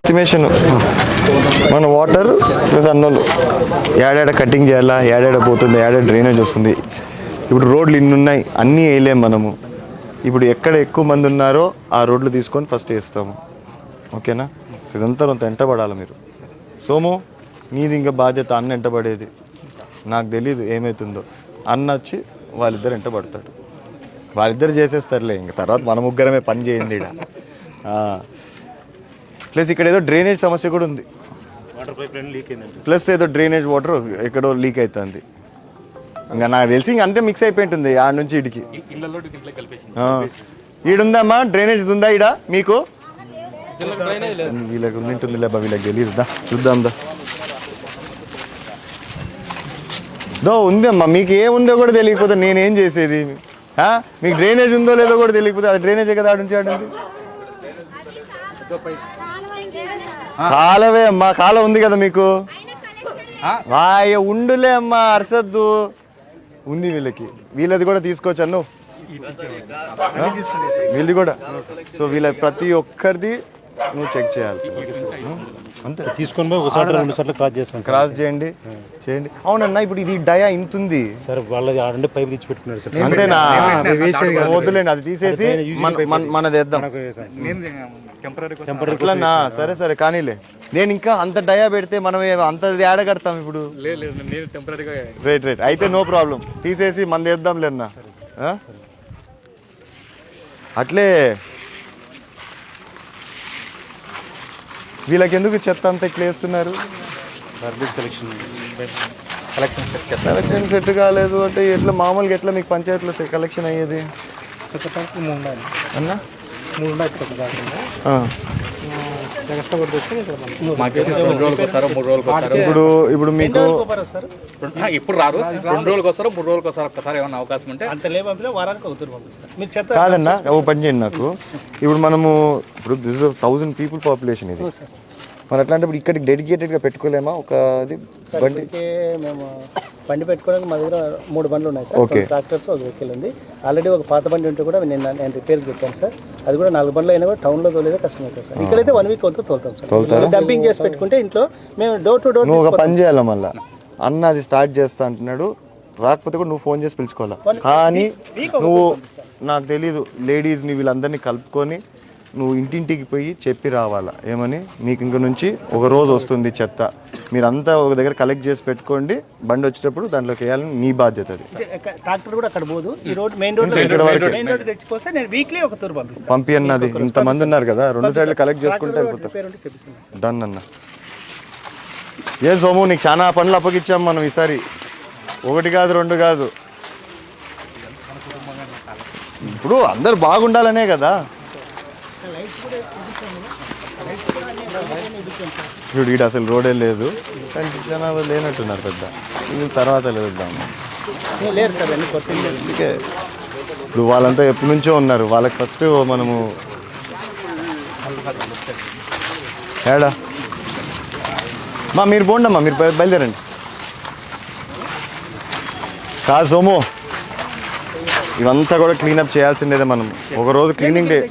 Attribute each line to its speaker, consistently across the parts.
Speaker 1: Estimation మన water plus అన్నోళ్ళు ఏడాడ cutting చేయాలా, ఏడాడ పోతుంది, ఏడాడ డ్రైనేజ్ వస్తుంది. ఇప్పుడు రోడ్లు ఇన్ని ఉన్నాయి, అన్నీ వేయలేము మనము. ఇప్పుడు ఎక్కడ ఎక్కువ మంది ఉన్నారో ఆ రోడ్లు తీసుకొని ఫస్ట్ వేస్తాము. ఓకేనా? సో ఇదంతా కొంత ఎంటబడాలి మీరు. సోము నీది ఇంకా బాధ్యత, అన్న ఎంటబడేది. నాకు తెలీదు ఏమవుతుందో. అన్న వచ్చి వాళ్ళిద్దరు ఎంటబడతాడు, వాళ్ళిద్దరు చేసేస్తారులే. ఇంకా తర్వాత మన ముగ్గురమే పని చేయండి ఇక్కడ. ప్లస్ ఇక్కడ ఏదో డ్రైనేజ్ సమస్య కూడా ఉంది. ప్లస్ ఏదో డ్రైనేజ్ వాటర్ ఎక్కడో లీక్ అవుతుంది. ఇంకా నాకు తెలిసి ఇంక అంతే మిక్స్ అయిపోయి ఉంటుంది ఆడ నుంచి ఇడికి. ఈడుందమ్మా డ్రైనేజ్ ఉందా ఈడ మీకు? వీళ్ళకి ఉంటుందిలే, వీళ్ళకి తెలియదుదా, చూద్దాందా. ఉంది అమ్మా, మీకు ఏముందో కూడా తెలియకపోతే నేనేం చేసేది? మీకు డ్రైనేజ్ ఉందో లేదో కూడా తెలియకపోతే అది డ్రైనేజే కదా ఆడ నుంచి ఆడింది. కాలవే అమ్మా, కాలం ఉంది కదా మీకు. ఉండులే అమ్మా, అరసద్దు ఉంది వీళ్ళకి. వీళ్ళది కూడా తీసుకోవచ్చు అన్ను, వీళ్ళది కూడా. సో వీళ్ళ ప్రతి ఒక్కరిది నువ్వు చెక్ చేయాలి అంతే. తీసుకొని ఒకసారి 2 సార్లు క్రాస్ చేస్తాను. క్రాస్ చేయండి. అవునన్నా, ఇప్పుడు ఇది డయా ఇంత ఉంది సార్, వాళ్ళది ఆడంటే పైపు తెచ్చి పెట్టుకున్నారు సార్. అంతేనా? వద్దులేండి, అది తీసేసి మనదేద్దాం అట్లన్నా. సరే కానీలే. నేను ఇంకా అంత డయా పెడితే మనం అంత ఏడ కడతాం ఇప్పుడు. రైట్ అయితే నో ప్రాబ్లం, తీసేసి మనదేద్దాం లేన్నా. అట్లే వీళ్ళకి ఎందుకు చెత్త అంతా ఇట్లా వేస్తున్నారు? కలెక్షన్ సెట్ కాలేదు అంటే ఎట్లా మామూలుగా ఎట్లా మీకు పంచాయతీలో కలెక్షన్ అయ్యేది? అన్నా ఇప్పుడు మీకు
Speaker 2: ఇప్పుడు రాదు, 2 రోజులకు వస్తారు, 3 రోజులకు వస్తారు. ఒక్కసారి ఏమన్నా అవకాశం ఉంటే
Speaker 1: కాదన్నా, ఓ పని చేయండి నాకు. ఇప్పుడు మనము ఇప్పుడు 1000 పీపుల్ పాపులేషన్ ఇది, మరి అట్లాంటప్పుడు ఇక్కడికి డెడికేటెడ్గా పెట్టుకోలేమా ఒక బండి?
Speaker 3: మేము బండి పెట్టుకోవడానికి మా దగ్గర 3 బండ్లు ఉన్నాయి సార్. ట్రాక్టర్స్ ఒక వెహికల్ ఉంది. ఆల్రెడీ ఒక పాత బండి ఉంటే కూడా నేను రిపేర్కి పెట్టాను సార్. అది కూడా 4 బండ్లు అయినా కూడా టౌన్లో తోలేదే కష్టం అవుతుంది సార్. ఇక్కడైతే 1 వీక్ అవుతుంది తోలుతాం సార్. డంపింగ్ చేసి పెట్టుకుంటే ఇంట్లో మేము డోర్ టు డోర్.
Speaker 1: నువ్వు ఒక పని చేయాలి, మళ్ళీ అన్న అది స్టార్ట్ చేస్తా అంటున్నాడు, రాకపోతే కూడా నువ్వు ఫోన్ చేసి పిలుచుకోవాలా. కానీ నువ్వు నాకు తెలీదు, లేడీస్ని వీళ్ళందరినీ కలుపుకొని నువ్వు ఇంటింటికి పోయి చెప్పి రావాలా. ఏమని? మీకు ఇంక నుంచి ఒక రోజు వస్తుంది చెత్త, మీరంతా ఒక దగ్గర కలెక్ట్ చేసి పెట్టుకోండి, బండి వచ్చేటప్పుడు దాంట్లోకి వేయాలని నీ బాధ్యత. అది
Speaker 3: ట్రాక్టర్ కూడా అక్కడ పోదు, ఈ రోడ్ మెయిన్ రోడ్
Speaker 1: ఇక్కడ వరకు
Speaker 3: తెచ్చిపోతే నేను వీక్లీ ఒక తూరు పంపిస్తాను.
Speaker 1: పంపి అన్నది, ఇంతమంది ఉన్నారు కదా, 2 సైడ్లు కలెక్ట్ చేసుకుంటే వెళ్ళిపోతారు. డన్ అన్న. ఏం సోము, నీకు చాలా పనులు అప్పగిచ్చాం మనం ఈసారి. 1 కాదు 2 కాదు. ఇప్పుడు అందరు బాగుండాలనే కదా. ఇప్పుడు ఈడ అసలు రోడే లేదు, కానీ జనాభా లేనట్టున్నారు పెద్ద. ఇది తర్వాత లేద్దాం. అందుకే ఇప్పుడు వాళ్ళంతా ఎప్పటి నుంచో ఉన్నారు, వాళ్ళకి ఫస్ట్ మనము ఏడా మీరు పోండమ్మా, మీరు బయలుదేరండి. కాదు సోము, ఇవంతా కూడా క్లీనప్ చేయాల్సిందేదే మనం. ఒకరోజు క్లీనింగ్ డే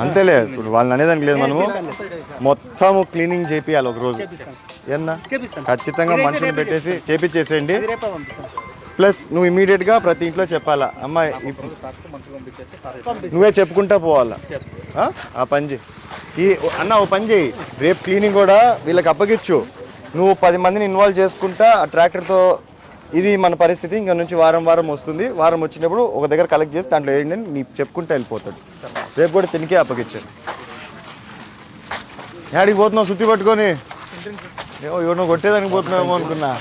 Speaker 1: అంతేలే. ఇప్పుడు వాళ్ళని అనేదానికి లేదు, మనము మొత్తము క్లీనింగ్ చేపియాలి ఒకరోజు. ఏమన్నా ఖచ్చితంగా మనుషులు పెట్టేసి చేపించేసేయండి. ప్లస్ నువ్వు ఇమీడియట్గా ప్రతి ఇంట్లో చెప్పాలా, అమ్మాయి నువ్వే చెప్పుకుంటా పోవాలా. ఆ పని చేయి అన్న, ఓ పని చేయి, రేపు క్లీనింగ్ కూడా వీళ్ళకి అప్పగిచ్చు. నువ్వు 10 మందిని ఇన్వాల్వ్ చేసుకుంటా ఆ ట్రాక్టర్తో. ఇది మన పరిస్థితి, ఇంకా నుంచి వారం వస్తుంది. వారం వచ్చినప్పుడు ఒక దగ్గర కలెక్ట్ చేసి దాంట్లో వేయండి అని నీకు చెప్పుకుంటూ వెళ్ళిపోతాడు. రేపు కూడా తినికే అప్పగించాను. యాడికి పోతున్నావు సుత్తి పట్టుకొని? ఎవరినో కొట్టేదానికి పోతున్నావేమో అనుకున్నా.